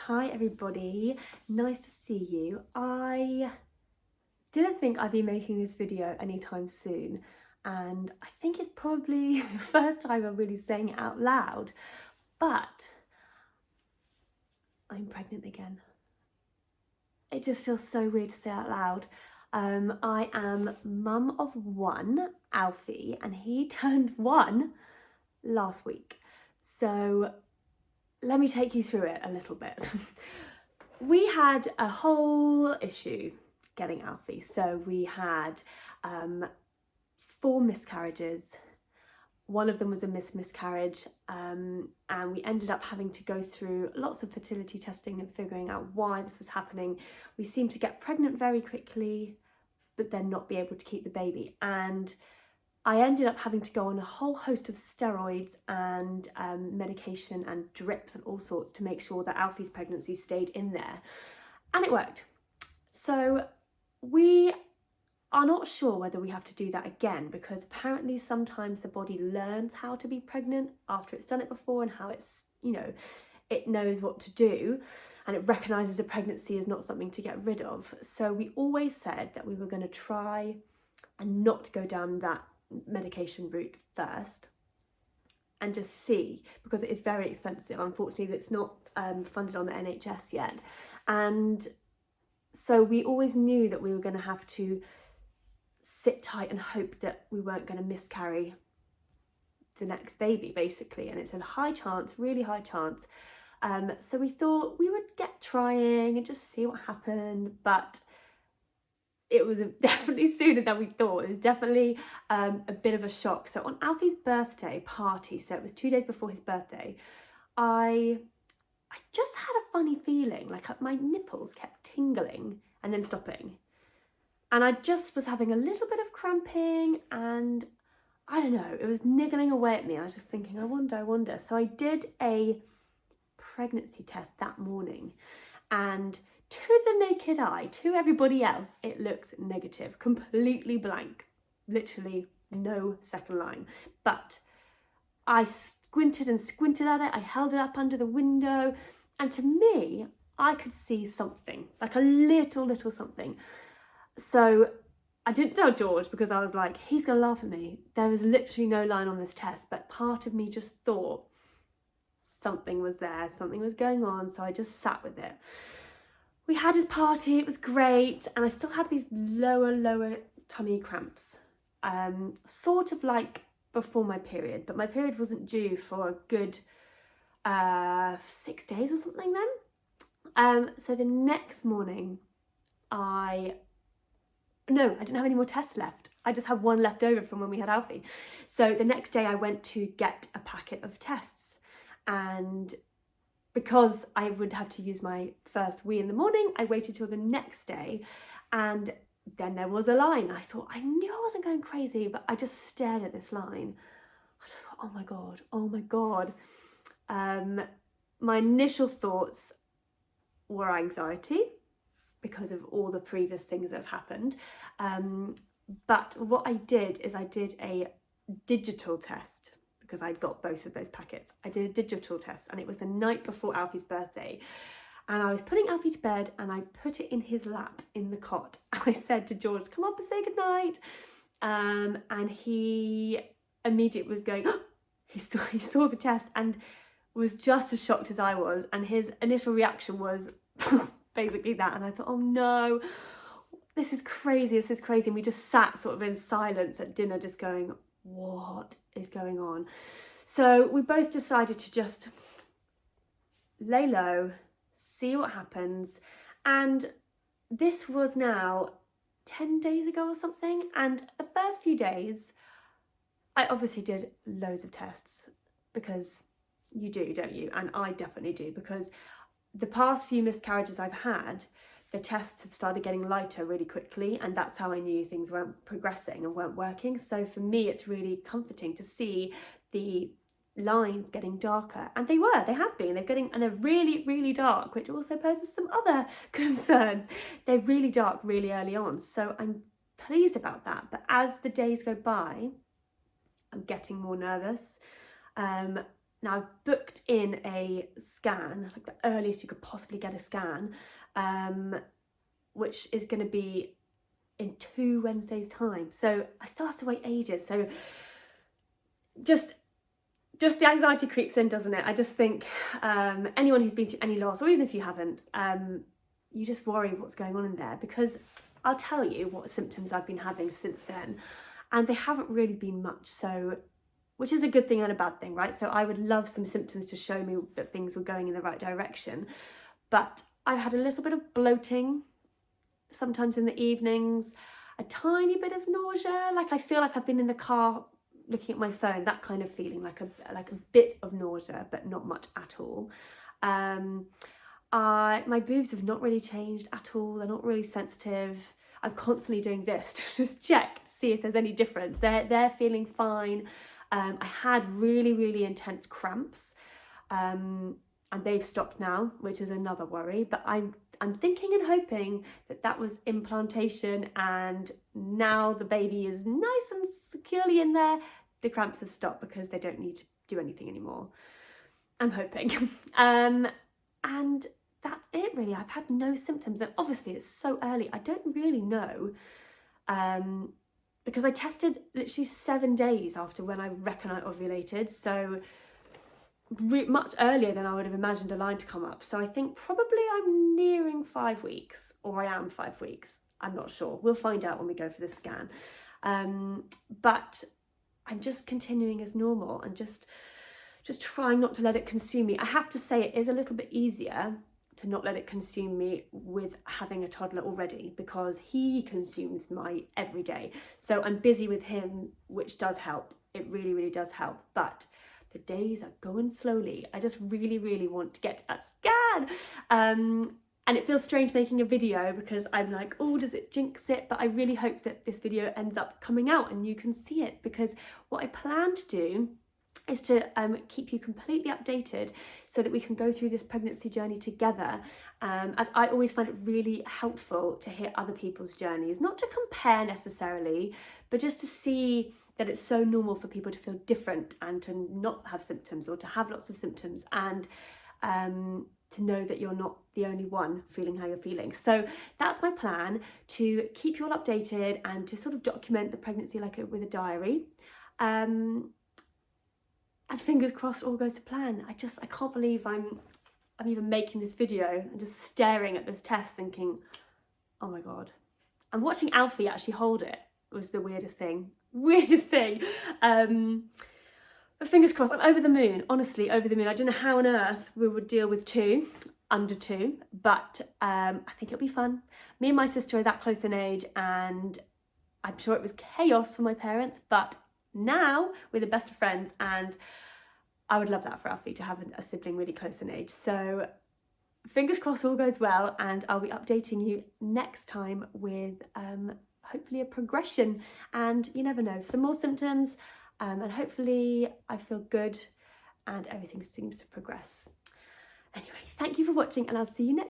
Hi everybody, nice to see you. I didn't think I'd be making this video anytime soon, and I think it's probably the first time I'm really saying it out loud, but I'm pregnant again. It just feels so weird to say out loud. I am mum of one, Alfie, and he turned one last week. So let me take you through it a little bit. We had a whole issue getting Alfie. So we had 4 miscarriages. One of them was a miscarriage, and we ended up having to go through lots of fertility testing and figuring out why this was happening. We seemed to get pregnant very quickly, but then not be able to keep the baby. And I ended up having to go on a whole host of steroids and medication and drips and all sorts to make sure that Alfie's pregnancy stayed in there. And it worked. So we are not sure whether we have to do that again, because apparently sometimes the body learns how to be pregnant after it's done it before, and how it's, it knows what to do, and it recognises a pregnancy as not something to get rid of. So we always said that we were going to try and not go down that medication route first and just see, because it is very expensive. Unfortunately, it's not funded on the NHS yet, and so we always knew that we were going to have to sit tight and hope that we weren't going to miscarry the next baby, basically. And it's a high chance, really high chance. So we thought we would get trying and just see what happened. But it was definitely sooner than we thought. It was definitely a bit of a shock. So on Alfie's birthday party, so it was 2 days before his birthday, I just had a funny feeling, like my nipples kept tingling and then stopping. And I just was having a little bit of cramping, and I don't know, it was niggling away at me. I was just thinking, I wonder. So I did a pregnancy test that morning, and to the naked eye, to everybody else, it looks negative, completely blank, literally no second line. But I squinted at it, I held it up under the window, and to me, I could see something, like a little something. So I didn't tell George, because I was like, he's gonna laugh at me. There was literally no line on this test, but part of me just thought something was there, something was going on, so I just sat with it. We had his party, it was great, and I still had these lower tummy cramps, sort of like before my period, but my period wasn't due for a good 6 days or something then. So the next morning, I didn't have any more tests left. I just had one left over from when we had Alfie. So the next day I went to get a packet of tests, and because I would have to use my first wee in the morning, I waited till the next day, and then there was a line. I thought, I knew I wasn't going crazy, but I just stared at this line. I just thought, oh my God. My initial thoughts were anxiety, because of all the previous things that have happened. But what I did is I did a digital test, because I'd got both of those packets. I did a digital test, and it was the night before Alfie's birthday. And I was putting Alfie to bed, and I put it in his lap in the cot. And I said to George, come up and say goodnight. And he immediately was going, oh! he saw the test and was just as shocked as I was. And his initial reaction was basically that. And I thought, oh no, this is crazy. And we just sat sort of in silence at dinner, just going, what is going on? So we both decided to just lay low, see what happens. And this was now 10 days ago or something. And the first few days, I obviously did loads of tests, because you do, don't you? And I definitely do, because the past few miscarriages I've had, the tests have started getting lighter really quickly, and that's how I knew things weren't progressing and weren't working. So for me, it's really comforting to see the lines getting darker, and they have been. They're really dark, which also poses some other concerns. They're really dark really early on, so I'm pleased about that. But as the days go by, I'm getting more nervous. Now I've booked in a scan, like the earliest you could possibly get a scan, which is going to be in 2 Wednesdays' time. So I still have to wait ages. So just the anxiety creeps in, doesn't it? I just think anyone who's been through any loss, or even if you haven't, you just worry what's going on in there, because I'll tell you what symptoms I've been having since then, and they haven't really been much. So, which is a good thing and a bad thing, right? So I would love some symptoms to show me that things were going in the right direction. But I've had a little bit of bloating, sometimes in the evenings, a tiny bit of nausea, like I feel like I've been in the car looking at my phone, that kind of feeling, like a bit of nausea, but not much at all. My boobs have not really changed at all. They're not really sensitive. I'm constantly doing this to just check, see if there's any difference. They're feeling fine. I had really intense cramps, and they've stopped now, which is another worry. But I'm thinking and hoping that that was implantation, and now the baby is nice and securely in there. The cramps have stopped because they don't need to do anything anymore. I'm hoping. And that's it really. I've had no symptoms, and obviously it's so early. I don't really know, because I tested literally 7 days after when I reckon I ovulated. So much earlier than I would have imagined a line to come up. So I think probably I'm nearing 5 weeks, or I am 5 weeks. I'm not sure. We'll find out when we go for the scan. But I'm just continuing as normal and just trying not to let it consume me. I have to say, it is a little bit easier to not let it consume me with having a toddler already, because he consumes my every day. So I'm busy with him, which does help. It really does help. But the days are going slowly. I just really want to get to that scan. And it feels strange making a video, because I'm like, oh, does it jinx it? But I really hope that this video ends up coming out and you can see it, because what I plan to do is to keep you completely updated so that we can go through this pregnancy journey together, as I always find it really helpful to hear other people's journeys, not to compare necessarily, but just to see that it's so normal for people to feel different and to not have symptoms, or to have lots of symptoms, and to know that you're not the only one feeling how you're feeling. So that's my plan, to keep you all updated and to sort of document the pregnancy like with a diary. And fingers crossed all goes to plan. I can't believe I'm even making this video and just staring at this test thinking, oh my God. And watching Alfie actually hold it was the weirdest thing. But fingers crossed, I'm over the moon, honestly, over the moon. I don't know how on earth we would deal with under two, but I think it'll be fun. Me and my sister are that close in age, and I'm sure it was chaos for my parents, but now we're the best of friends, and I would love that for Alfie, to have a sibling really close in age. So fingers crossed all goes well, and I'll be updating you next time with hopefully a progression, and you never know, some more symptoms, and hopefully I feel good and everything seems to progress. Anyway, thank you for watching, and I'll see you next